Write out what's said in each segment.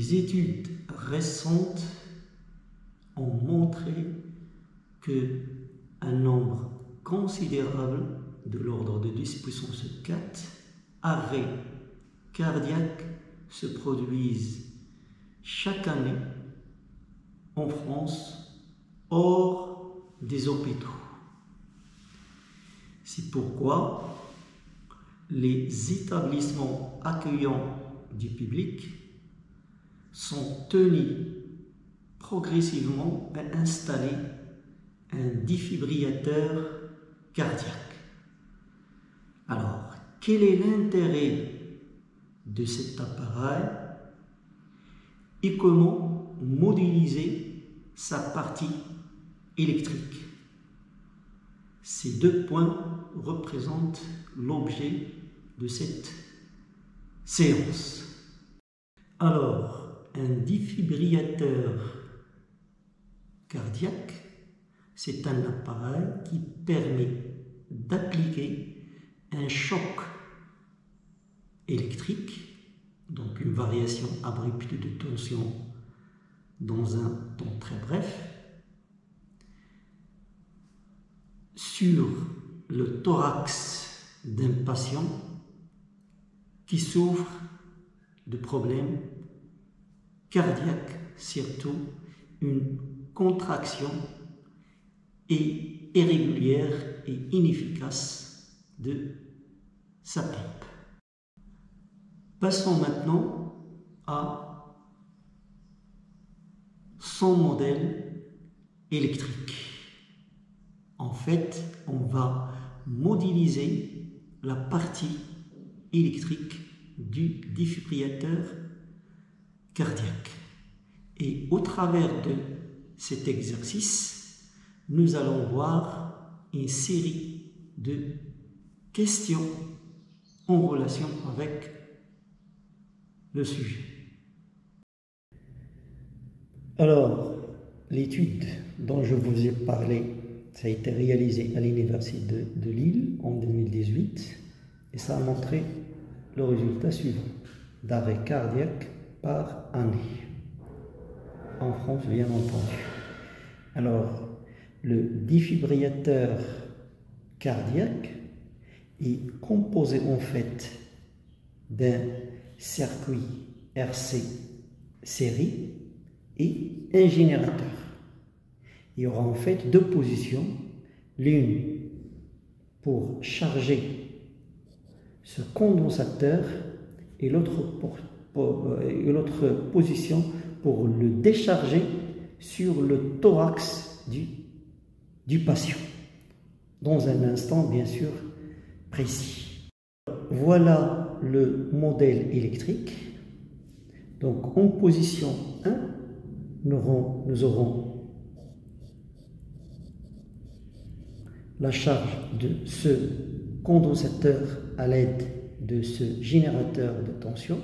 des études récentes ont montré qu'un nombre considérable, de l'ordre de 10 puissance 4, arrêts cardiaques se produisent chaque année en France hors des hôpitaux. C'est pourquoi les établissements accueillants du public sont tenus progressivement à installer un défibrillateur cardiaque. Alors, quel est l'intérêt de cet appareil et comment modéliser sa partie électrique? Ces deux points représentent l'objet de cette séance. Alors, un défibrillateur cardiaque, c'est un appareil qui permet d'appliquer un choc électrique, donc une variation abrupte de tension dans un temps très bref, sur le thorax d'un patient qui souffre de problèmes cardiaques, surtout une contraction irrégulière et inefficace de sa pompe. Passons maintenant à son modèle électrique. En fait, on va modéliser la partie électrique du défibrillateur cardiaque. Et au travers de cet exercice, nous allons voir une série de questions en relation avec le sujet. Alors, l'étude dont je vous ai parlé, ça a été réalisé à l'Université de Lille en 2018 et ça a montré le résultat suivant: d'arrêt cardiaque par année. En France, bien entendu. Alors, le défibrillateur cardiaque est composé en fait d'un circuit RC série et un générateur. Il y aura en fait deux positions, l'une pour charger ce condensateur et l'autre position pour le décharger sur le thorax du patient, dans un instant bien sûr précis. Voilà le modèle électrique. Donc en position 1, nous aurons la charge de ce condensateur à l'aide de ce générateur de tension.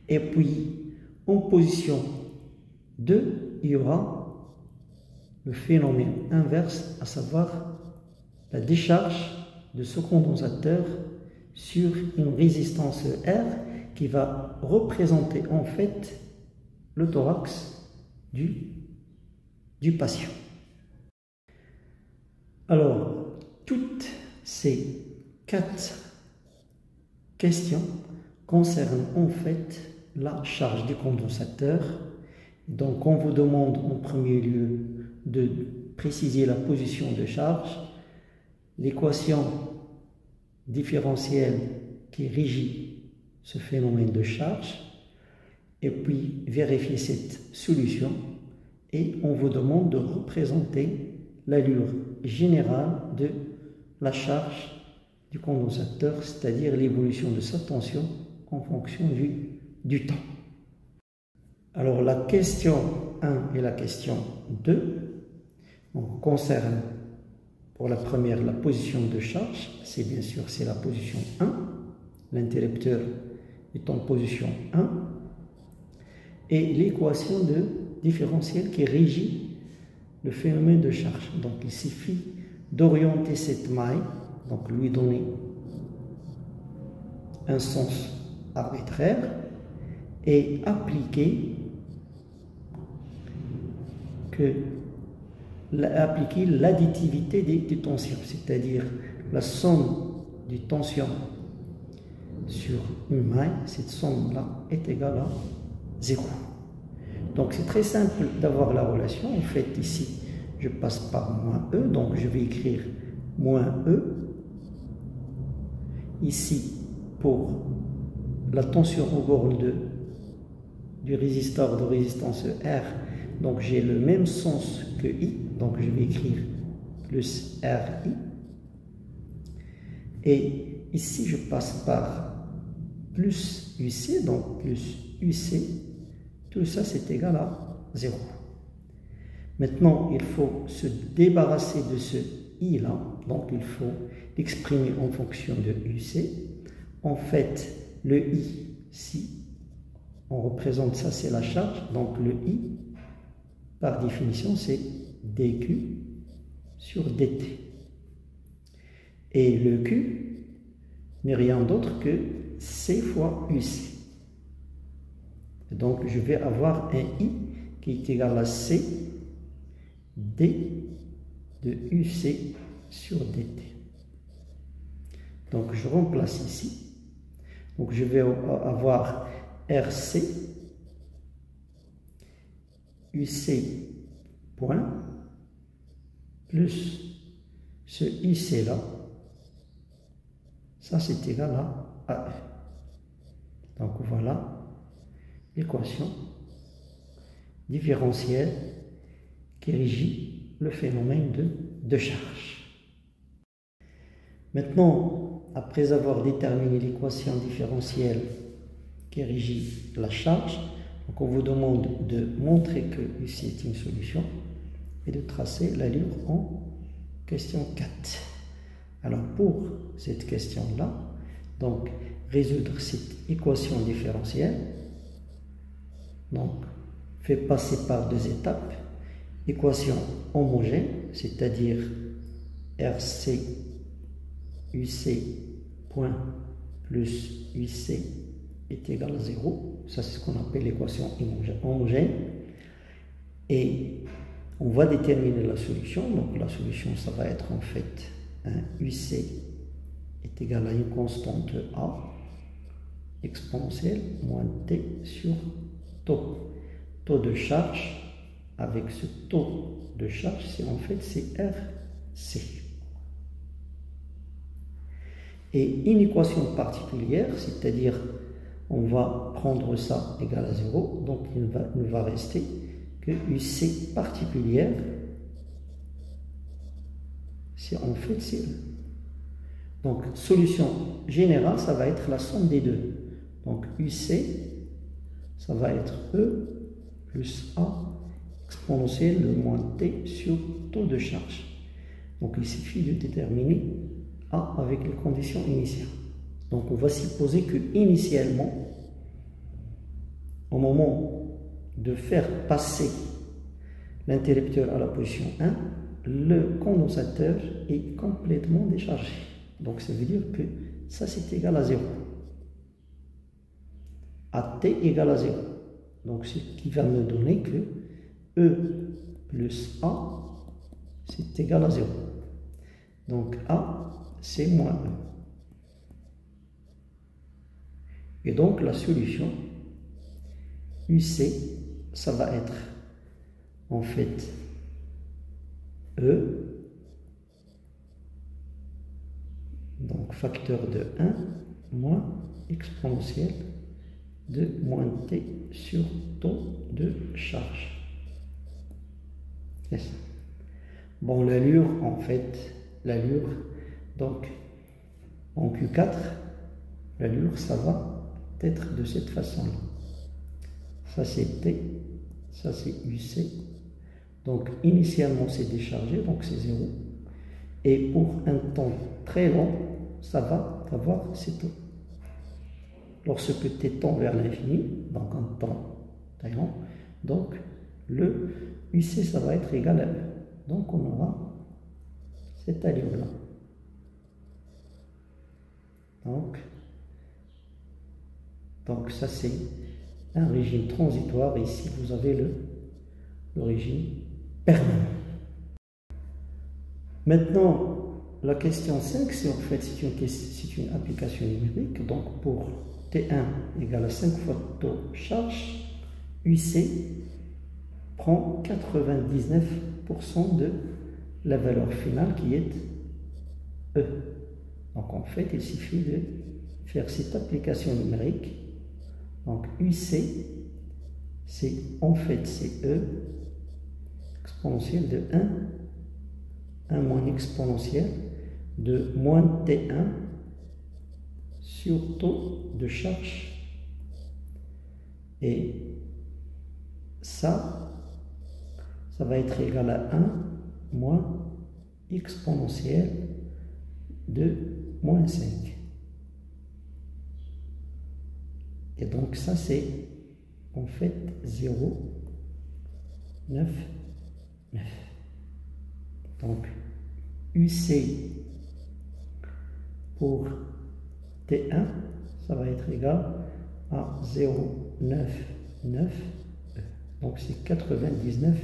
Et puis en position 2, il y aura le phénomène inverse, à savoir la décharge de ce condensateur sur une résistance R qui va représenter en fait le thorax du patient. Alors, toutes ces 4 questions concernent en fait la charge du condensateur. Donc, on vous demande en premier lieu de préciser la position de charge, l'équation différentielle qui régit ce phénomène de charge, et puis vérifier cette solution, et on vous demande de représenter l'allure générale de la charge du condensateur, c'est-à-dire l'évolution de sa tension en fonction du temps. Alors la question 1 et la question 2 concernent pour la première la position de charge, c'est bien sûr c'est la position 1, l'interrupteur est en position 1, et l'équation de différentiel qui régit le phénomène de charge. Donc il suffit d'orienter cette maille, donc lui donner un sens arbitraire, et appliquer l'additivité des tensions, c'est-à-dire la somme des tensions sur une maille, cette somme-là est égale à 0. Donc c'est très simple d'avoir la relation. En fait, ici, je passe par moins E, donc je vais écrire moins E. Ici, pour la tension aux bornes du résisteur de résistance R, donc j'ai le même sens que I, donc je vais écrire plus RI. Et ici, je passe par plus UC, donc plus UC. Tout ça, c'est égal à 0. Maintenant, il faut se débarrasser de ce I-là. Donc, il faut l'exprimer en fonction de UC. En fait, le I, si on représente ça, c'est la charge. Donc, le I, par définition, c'est dQ sur dt. Et le Q n'est rien d'autre que C fois UC. Donc, je vais avoir un I qui est égal à C D de UC sur dt. Donc, je remplace ici. Donc, je vais avoir RC UC point plus ce IC là. Ça, c'est égal à AE. Donc, voilà l'équation différentielle qui régit le phénomène de charge. Maintenant, après avoir déterminé l'équation différentielle qui régit la charge, donc on vous demande de montrer que ici est une solution et de tracer l'allure en question 4. Alors pour cette question-là, donc résoudre cette équation différentielle, donc fait passer par deux étapes. Équation homogène, c'est-à-dire RC UC point plus UC est égal à 0. Ça, c'est ce qu'on appelle l'équation homogène. Et on va déterminer la solution. Donc la solution, ça va être en fait un UC est égal à une constante A exponentielle moins T sur taux. Taux de charge avec ce taux de charge, c'est en fait c'est RC. Et une équation particulière, c'est-à-dire on va prendre ça égal à 0, donc il ne va rester que UC particulière, c'est en fait c'est E. Donc solution générale, ça va être la somme des deux. Donc UC, ça va être E plus A exponentielle de moins T sur taux de charge. Donc il suffit de déterminer A avec les conditions initiales. Donc on va supposer que initialement, au moment de faire passer l'interrupteur à la position 1, le condensateur est complètement déchargé. Donc ça veut dire que ça c'est égal à 0. AT égale à 0. Donc ce qui va me donner que E plus A c'est égal à 0. Donc A c'est moins E. Et donc la solution UC, ça va être en fait E, donc facteur de 1 moins exponentielle de moins T sur taux de charge. Yes. Bon, l'allure, en fait, l'allure, donc en Q4, l'allure, ça va être de cette façon-là. Ça c'est T, ça c'est UC. Donc initialement c'est déchargé, donc c'est 0. Et pour un temps très long, ça va avoir ces taux. Lorsque T tend vers l'infini, donc un temps très long, donc le UC ça va être égal à E. Donc on aura cette allure-là. Donc ça c'est un régime transitoire et ici vous avez le régime permanent. Maintenant, la question 5, c'est en fait c'est une application numérique. Donc pour T1 égale à 5 fois taux charge, UC prend 99% de la valeur finale qui est E. Donc en fait, il suffit de faire cette application numérique. Donc UC, c'est en fait c'est E exponentielle de 1 moins exponentielle de moins T1 sur taux de charge. Et ça va être égal à 1 moins exponentielle de moins 5. Et donc ça c'est en fait 0, 9, 9. Donc UC pour T1, ça va être égal à 0, 9, 9. Donc c'est 99%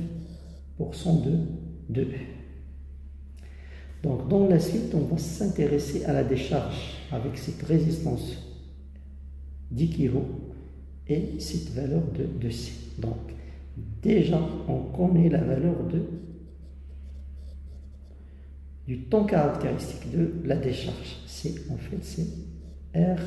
de E. Donc dans la suite, on va s'intéresser à la décharge avec cette résistance 10 kg et cette valeur de C. Donc déjà, on connaît la valeur du temps caractéristique de la décharge. C'est en fait c'est RC.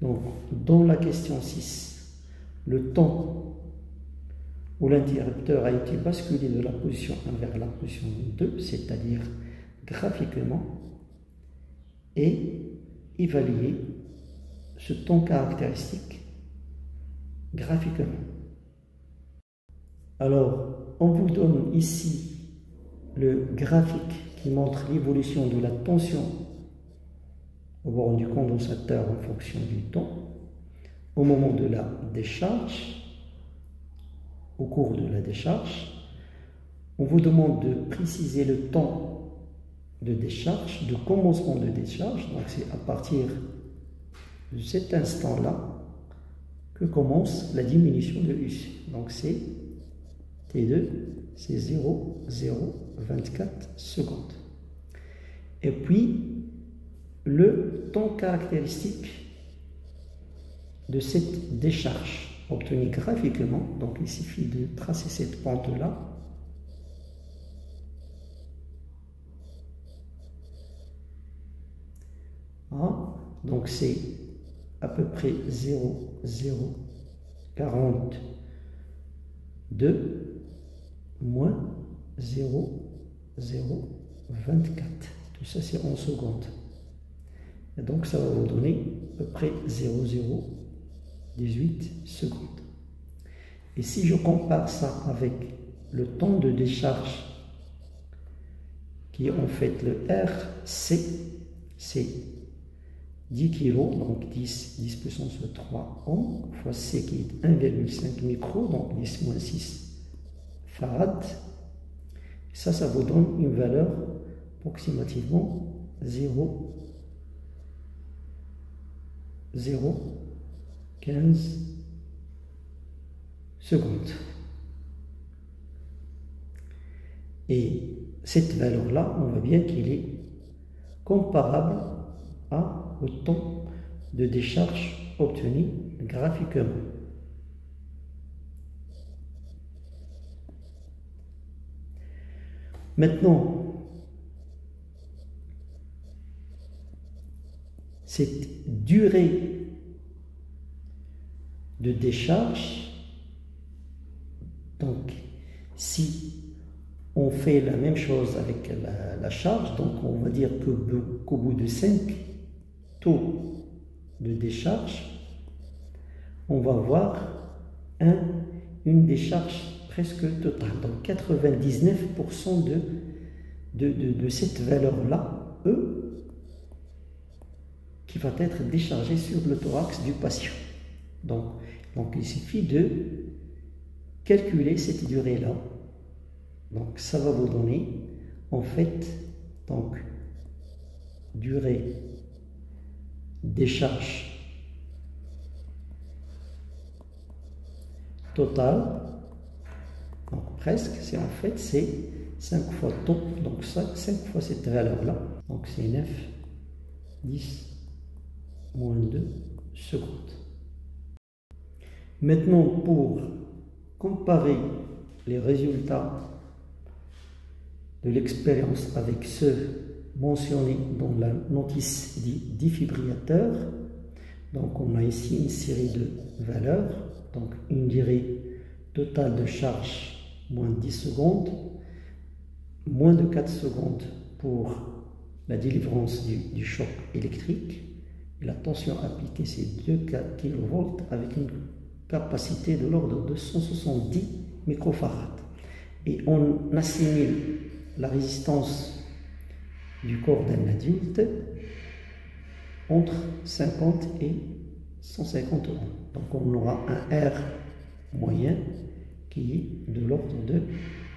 Donc dans la question 6, le temps où l'interrupteur a été basculé de la position 1 vers la position 2, c'est-à-dire graphiquement, et évaluer ce temps caractéristique graphiquement. Alors, on vous donne ici le graphique qui montre l'évolution de la tension au bord du condensateur en fonction du temps au moment de la décharge. Au cours de la décharge, on vous demande de préciser le temps de décharge, de commencement de décharge. Donc c'est à partir de cet instant-là que commence la diminution de UC. Donc c'est T2, c'est 0,024 secondes. Et puis, le temps caractéristique de cette décharge obtenue graphiquement, donc il suffit de tracer cette pente-là. Ah, donc c'est à peu près 0,042 moins 0,024. Tout ça c'est en secondes. Et donc ça va vous donner à peu près 0,018 secondes. Et si je compare ça avec le temps de décharge qui est en fait le RC, c'est 10 kg, donc 10 puissance 3 ohms, fois C qui est 1,5 micro, donc 10 moins 6 farad. Ça vous donne une valeur approximativement 0,015 secondes. Et cette valeur-là, on voit bien qu'il est comparable au temps de décharge obtenu graphiquement. Maintenant, cette durée de décharge, donc si on fait la même chose avec la charge, donc on va dire qu'au bout de 5 taux de décharge, on va avoir une décharge presque totale. Donc 99% de cette valeur-là, E, qui va être déchargée sur le thorax du patient. Donc il suffit de calculer cette durée-là. Donc ça va vous donner en fait donc durée décharge totale, donc presque, c'est en fait c'est 5 fois taux, donc 5 fois cette valeur-là, donc c'est 9, 10, moins 2 secondes. Maintenant, pour comparer les résultats de l'expérience avec ceux mentionnés dans la notice dit défibrillateur, donc on a ici une série de valeurs, donc une durée totale de charge moins 10 secondes, moins de 4 secondes pour la délivrance du choc électrique, et la tension appliquée c'est 2 kV avec une capacité de l'ordre de 170 microfarads. Et on assimile la résistance du corps d'un adulte entre 50 et 150 ohms. Donc on aura un R moyen qui est de l'ordre de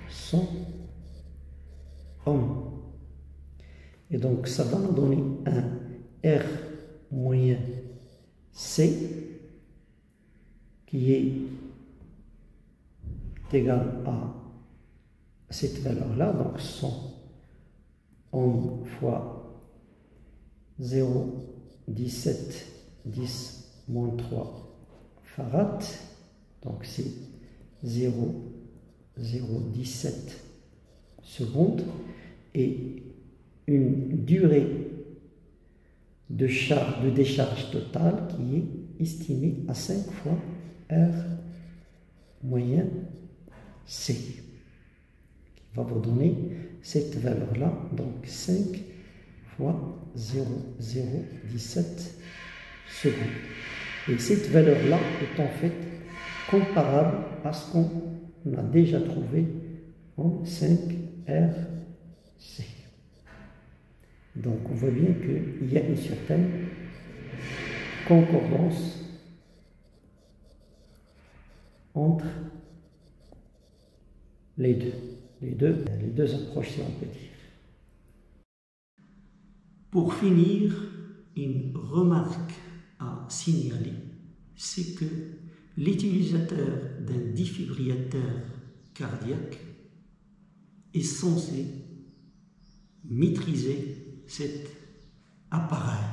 100 ohms. Et donc ça va nous donner un R moyen C qui est égal à cette valeur-là, donc 100 ohms fois 0,17 10 moins 3 farad, donc c'est 0,017 secondes, et une durée de décharge totale qui est estimée à 5 fois R moyen C, qui va vous donner cette valeur-là, donc 5 fois 0,017 secondes. Et cette valeur-là est en fait comparable à ce qu'on a déjà trouvé en 5RC. Donc on voit bien qu'il y a une certaine concordance entre les deux approches, si on peut dire. Pour finir, une remarque à signaler, c'est que l'utilisateur d'un défibrillateur cardiaque est censé maîtriser cet appareil.